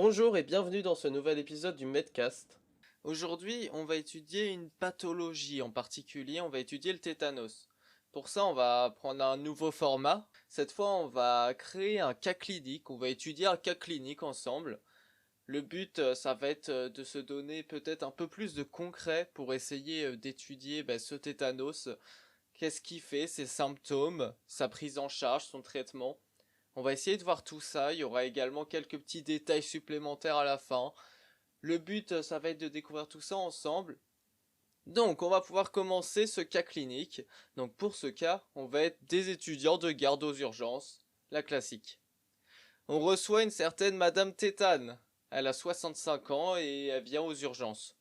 Bonjour et bienvenue dans ce nouvel épisode du Medcast. Aujourd'hui, on va étudier une pathologie en particulier, on va étudier le tétanos. Pour ça, on va prendre un nouveau format. Cette fois, on va créer un cas clinique, on va étudier un cas clinique ensemble. Le but, ça va être de se donner peut-être un peu plus de concret pour essayer d'étudier ce tétanos. Qu'est-ce qu'il fait, ses symptômes, sa prise en charge, son traitement. On va essayer de voir tout ça, il y aura également quelques petits détails supplémentaires à la fin. Le but, ça va être de découvrir tout ça ensemble. Donc, on va pouvoir commencer ce cas clinique. Donc, pour ce cas, on va être des étudiants de garde aux urgences, la classique. On reçoit une certaine Madame Tétane. Elle a 65 ans et elle vient aux urgences.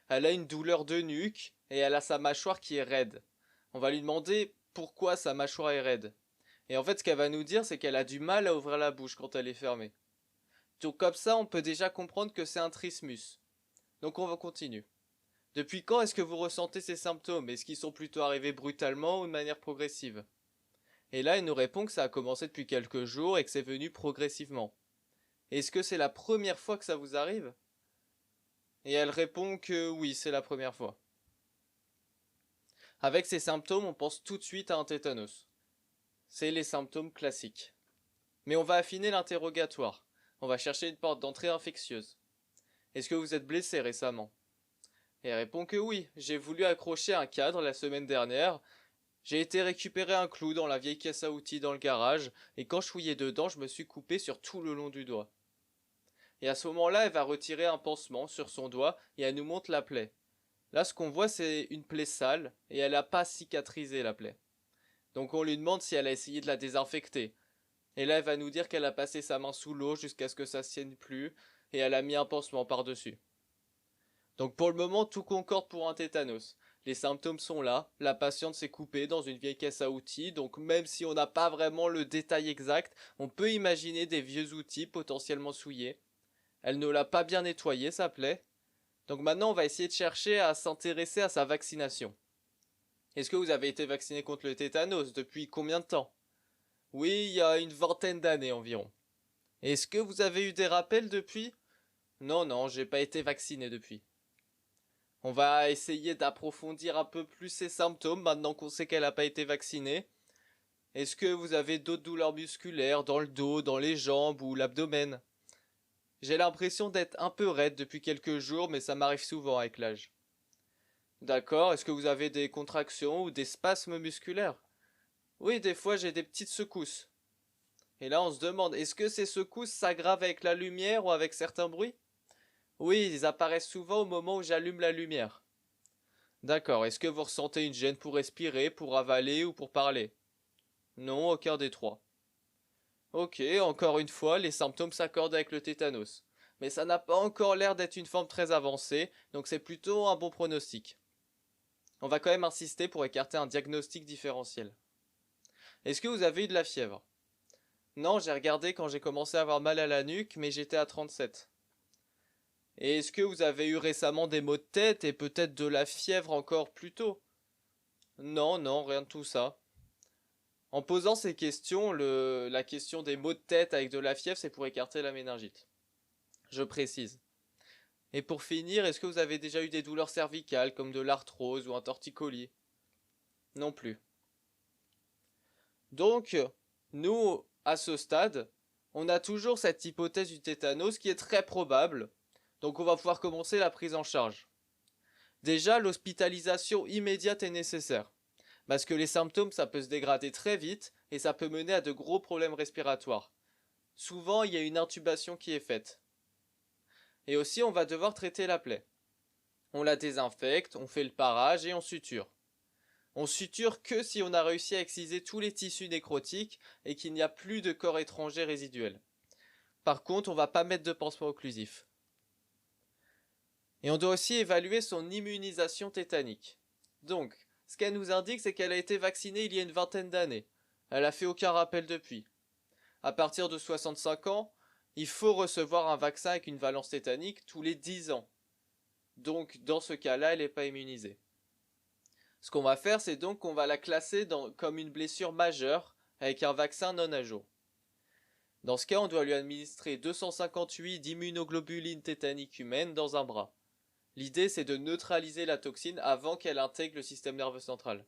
Elle a une douleur de nuque et elle a sa mâchoire qui est raide. On va lui demander pourquoi sa mâchoire est raide. Et en fait, ce qu'elle va nous dire, c'est qu'elle a du mal à ouvrir la bouche quand elle est fermée. Donc comme ça, on peut déjà comprendre que c'est un trismus. Donc on va continuer. Depuis quand est-ce que vous ressentez ces symptômes? Est-ce qu'ils sont plutôt arrivés brutalement ou de manière progressive? Et là, elle nous répond que ça a commencé depuis quelques jours et que c'est venu progressivement. Est-ce que c'est la première fois que ça vous arrive? Et elle répond que oui, c'est la première fois. Avec ces symptômes, on pense tout de suite à un tétanos. C'est les symptômes classiques. Mais on va affiner l'interrogatoire. On va chercher une porte d'entrée infectieuse. Est-ce que vous êtes blessé récemment? Et elle répond que oui, j'ai voulu accrocher un cadre la semaine dernière. J'ai été récupérer un clou dans la vieille caisse à outils dans le garage, et quand je fouillais dedans, je me suis coupé sur tout le long du doigt. Et à ce moment-là, elle va retirer un pansement sur son doigt, et elle nous montre la plaie. Là, ce qu'on voit, c'est une plaie sale, et elle n'a pas cicatrisé la plaie. Donc on lui demande si elle a essayé de la désinfecter. Et là, elle va nous dire qu'elle a passé sa main sous l'eau jusqu'à ce que ça tienne plus, et elle a mis un pansement par-dessus. Donc pour le moment, tout concorde pour un tétanos. Les symptômes sont là, la patiente s'est coupée dans une vieille caisse à outils, donc même si on n'a pas vraiment le détail exact, on peut imaginer des vieux outils potentiellement souillés. Elle ne l'a pas bien nettoyé, sa plaie. Donc maintenant, on va essayer de chercher à s'intéresser à sa vaccination. Est-ce que vous avez été vacciné contre le tétanos depuis combien de temps? Oui, il y a une vingtaine d'années environ. Est-ce que vous avez eu des rappels depuis? Non, non, j'ai pas été vacciné depuis. On va essayer d'approfondir un peu plus ses symptômes maintenant qu'on sait qu'elle n'a pas été vaccinée. Est-ce que vous avez d'autres douleurs musculaires dans le dos, dans les jambes ou l'abdomen? J'ai l'impression d'être un peu raide depuis quelques jours, mais ça m'arrive souvent avec l'âge. D'accord, est-ce que vous avez des contractions ou des spasmes musculaires? Oui, des fois j'ai des petites secousses. Et là on se demande, est-ce que ces secousses s'aggravent avec la lumière ou avec certains bruits? Oui, ils apparaissent souvent au moment où j'allume la lumière. D'accord, est-ce que vous ressentez une gêne pour respirer, pour avaler ou pour parler? Non, aucun des trois. Ok, encore une fois, les symptômes s'accordent avec le tétanos. Mais ça n'a pas encore l'air d'être une forme très avancée, donc c'est plutôt un bon pronostic. On va quand même insister pour écarter un diagnostic différentiel. Est-ce que vous avez eu de la fièvre? Non, j'ai regardé quand j'ai commencé à avoir mal à la nuque, mais j'étais à 37. Et est-ce que vous avez eu récemment des maux de tête et peut-être de la fièvre encore plus tôt? Non, non, rien de tout ça. En posant ces questions, la question des maux de tête avec de la fièvre, c'est pour écarter la méningite. Je précise. Et pour finir, est-ce que vous avez déjà eu des douleurs cervicales comme de l'arthrose ou un torticolis? Non plus. Donc, nous, à ce stade, on a toujours cette hypothèse du tétanos qui est très probable. Donc on va pouvoir commencer la prise en charge. Déjà, l'hospitalisation immédiate est nécessaire. Parce que les symptômes, ça peut se dégrader très vite et ça peut mener à de gros problèmes respiratoires. Souvent, il y a une intubation qui est faite. Et aussi, on va devoir traiter la plaie. On la désinfecte, on fait le parage et on suture. On suture que si on a réussi à exciser tous les tissus nécrotiques et qu'il n'y a plus de corps étrangers résiduels. Par contre, on va pas mettre de pansement occlusif. Et on doit aussi évaluer son immunisation tétanique. Donc, ce qu'elle nous indique, c'est qu'elle a été vaccinée il y a une vingtaine d'années. Elle a fait aucun rappel depuis. À partir de 65 ans, il faut recevoir un vaccin avec une valence tétanique tous les 10 ans. Donc, dans ce cas-là, elle n'est pas immunisée. Ce qu'on va faire, c'est donc qu'on va la classer comme une blessure majeure avec un vaccin non à jour. Dans ce cas, on doit lui administrer 258 d'immunoglobulines tétaniques humaines dans un bras. L'idée, c'est de neutraliser la toxine avant qu'elle intègre le système nerveux central.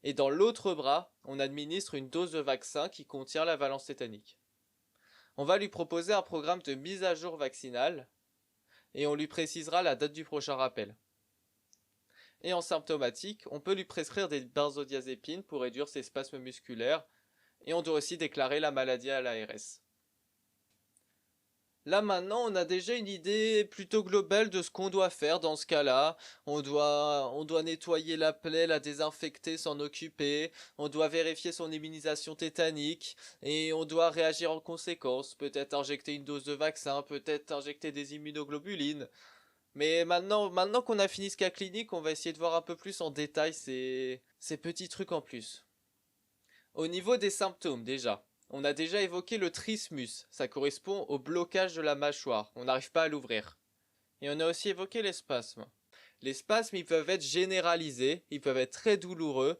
Et dans l'autre bras, on administre une dose de vaccin qui contient la valence tétanique. On va lui proposer un programme de mise à jour vaccinale et on lui précisera la date du prochain rappel. Et en symptomatique, on peut lui prescrire des benzodiazépines pour réduire ses spasmes musculaires et on doit aussi déclarer la maladie à l'ARS. Là maintenant, on a déjà une idée plutôt globale de ce qu'on doit faire dans ce cas-là. On doit nettoyer la plaie, la désinfecter, s'en occuper. On doit vérifier son immunisation tétanique et on doit réagir en conséquence. Peut-être injecter une dose de vaccin, peut-être injecter des immunoglobulines. Mais maintenant qu'on a fini ce cas clinique, on va essayer de voir un peu plus en détail ces petits trucs en plus. Au niveau des symptômes déjà. On a déjà évoqué le trismus, ça correspond au blocage de la mâchoire, on n'arrive pas à l'ouvrir. Et on a aussi évoqué les spasmes. Les spasmes, ils peuvent être généralisés, ils peuvent être très douloureux,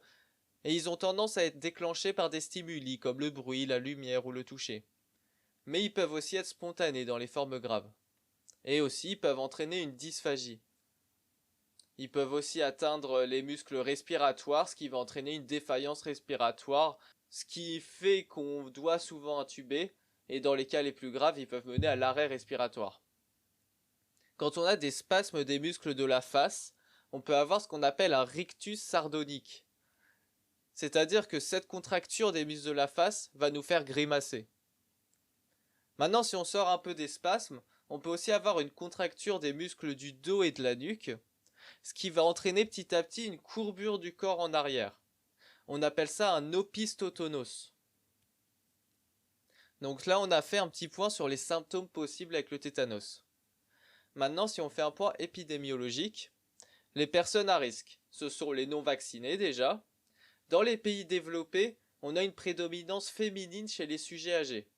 et ils ont tendance à être déclenchés par des stimuli comme le bruit, la lumière ou le toucher. Mais ils peuvent aussi être spontanés dans les formes graves. Et aussi, ils peuvent entraîner une dysphagie. Ils peuvent aussi atteindre les muscles respiratoires, ce qui va entraîner une défaillance respiratoire, ce qui fait qu'on doit souvent intuber, et dans les cas les plus graves, ils peuvent mener à l'arrêt respiratoire. Quand on a des spasmes des muscles de la face, on peut avoir ce qu'on appelle un rictus sardonique. C'est-à-dire que cette contracture des muscles de la face va nous faire grimacer. Maintenant, si on sort un peu des spasmes, on peut aussi avoir une contracture des muscles du dos et de la nuque, ce qui va entraîner petit à petit une courbure du corps en arrière. On appelle ça un opistotonos. Donc là, on a fait un petit point sur les symptômes possibles avec le tétanos. Maintenant, si on fait un point épidémiologique, les personnes à risque, ce sont les non-vaccinés déjà. Dans les pays développés, on a une prédominance féminine chez les sujets âgés.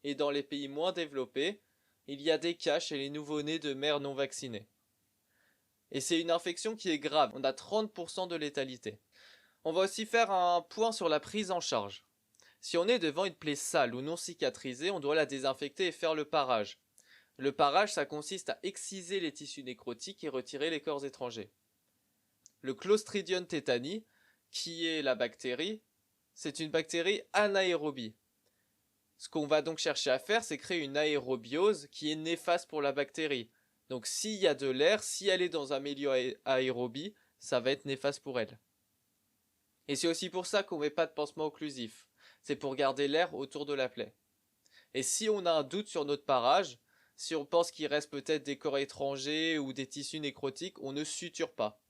Et dans les pays moins développés, il y a des cas chez les nouveau-nés de mères non vaccinées. Et c'est une infection qui est grave, on a 30% de létalité. On va aussi faire un point sur la prise en charge. Si on est devant une plaie sale ou non cicatrisée, on doit la désinfecter et faire le parage. Le parage, ça consiste à exciser les tissus nécrotiques et retirer les corps étrangers. Le Clostridium tetani, qui est la bactérie, c'est une bactérie anaérobie. Ce qu'on va donc chercher à faire, c'est créer une aérobiose qui est néfaste pour la bactérie. Donc s'il y a de l'air, si elle est dans un milieu aérobie, ça va être néfaste pour elle. Et c'est aussi pour ça qu'on ne met pas de pansement occlusif. C'est pour garder l'air autour de la plaie. Et si on a un doute sur notre parage, si on pense qu'il reste peut-être des corps étrangers ou des tissus nécrotiques, on ne suture pas.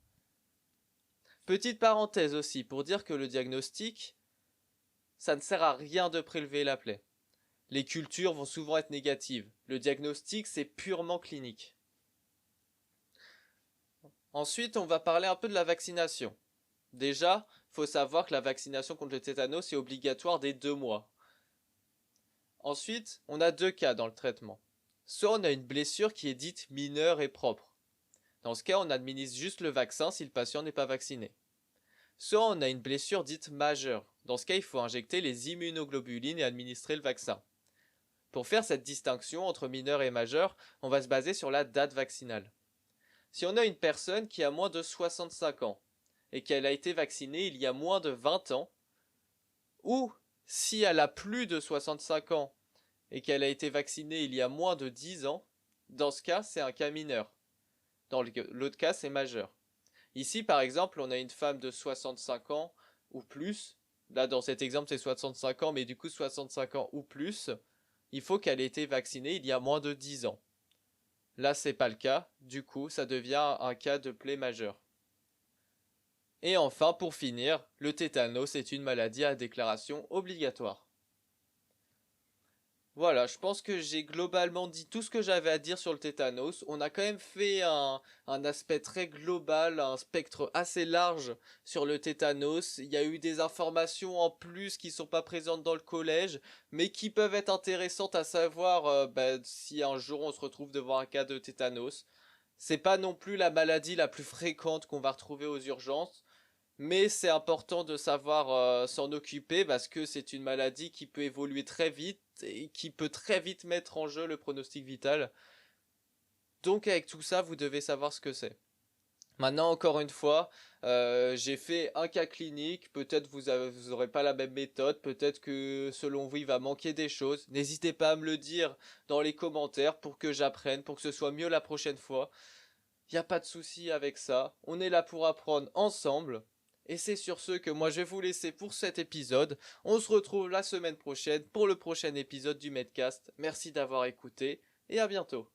Petite parenthèse aussi pour dire que le diagnostic, ça ne sert à rien de prélever la plaie. Les cultures vont souvent être négatives. Le diagnostic, c'est purement clinique. Ensuite, on va parler un peu de la vaccination. Déjà, il faut savoir que la vaccination contre le tétanos est obligatoire dès 2 mois. Ensuite, on a 2 cas dans le traitement. Soit on a une blessure qui est dite mineure et propre. Dans ce cas, on administre juste le vaccin si le patient n'est pas vacciné. Soit on a une blessure dite majeure. Dans ce cas, il faut injecter les immunoglobulines et administrer le vaccin. Pour faire cette distinction entre mineur et majeur, on va se baser sur la date vaccinale. Si on a une personne qui a moins de 65 ans et qu'elle a été vaccinée il y a moins de 20 ans, ou si elle a plus de 65 ans et qu'elle a été vaccinée il y a moins de 10 ans, dans ce cas, c'est un cas mineur. Dans l'autre cas, c'est majeur. Ici, par exemple, on a une femme de 65 ans ou plus. Là, dans cet exemple, c'est 65 ans, mais du coup, 65 ans ou plus. Il faut qu'elle ait été vaccinée il y a moins de 10 ans. Là, c'est pas le cas. Du coup, ça devient un cas de plaie majeure. Et enfin, pour finir, le tétanos est une maladie à déclaration obligatoire. Voilà, je pense que j'ai globalement dit tout ce que j'avais à dire sur le tétanos. On a quand même fait un aspect très global, un spectre assez large sur le tétanos. Il y a eu des informations en plus qui sont pas présentes dans le collège, mais qui peuvent être intéressantes à savoir si un jour on se retrouve devant un cas de tétanos. C'est pas non plus la maladie la plus fréquente qu'on va retrouver aux urgences. Mais c'est important de savoir s'en occuper parce que c'est une maladie qui peut évoluer très vite et qui peut très vite mettre en jeu le pronostic vital. Donc avec tout ça, vous devez savoir ce que c'est. Maintenant, encore une fois, j'ai fait un cas clinique, peut-être vous n'aurez pas la même méthode, peut-être que selon vous il va manquer des choses. N'hésitez pas à me le dire dans les commentaires pour que j'apprenne, pour que ce soit mieux la prochaine fois. Il n'y a pas de souci avec ça, on est là pour apprendre ensemble. Et c'est sur ce que moi je vais vous laisser pour cet épisode. On se retrouve la semaine prochaine pour le prochain épisode du Medcast. Merci d'avoir écouté et à bientôt.